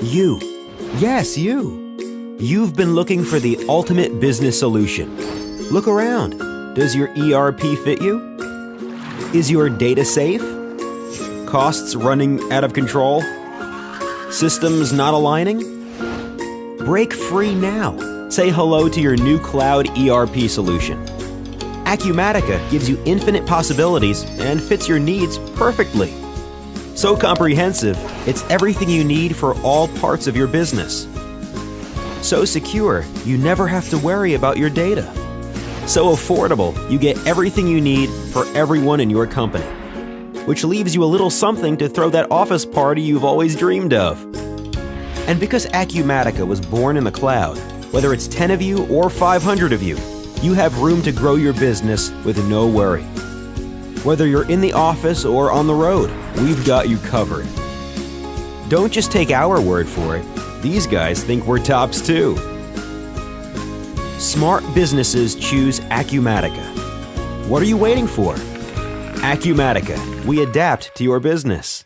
You. Yes, you. You've been looking for the ultimate business solution. Look around. Does your ERP fit you? Is your data safe? Costs running out of control? Systems not aligning? Break free now. Say hello to your new cloud ERP solution. Acumatica gives you infinite possibilities and fits your needs perfectly. So comprehensive, it's everything you need for all parts of your business. So secure, you never have to worry about your data. So affordable, you get everything you need for everyone in your company. Which leaves you a little something to throw that office party you've always dreamed of. And because Acumatica was born in the cloud, whether it's 10 of you or 500 of you, you have room to grow your business with no worry. Whether you're in the office or on the road, we've got you covered. Don't just take our word for it. These guys think we're tops too. Smart businesses choose Acumatica. What are you waiting for? Acumatica. We adapt to your business.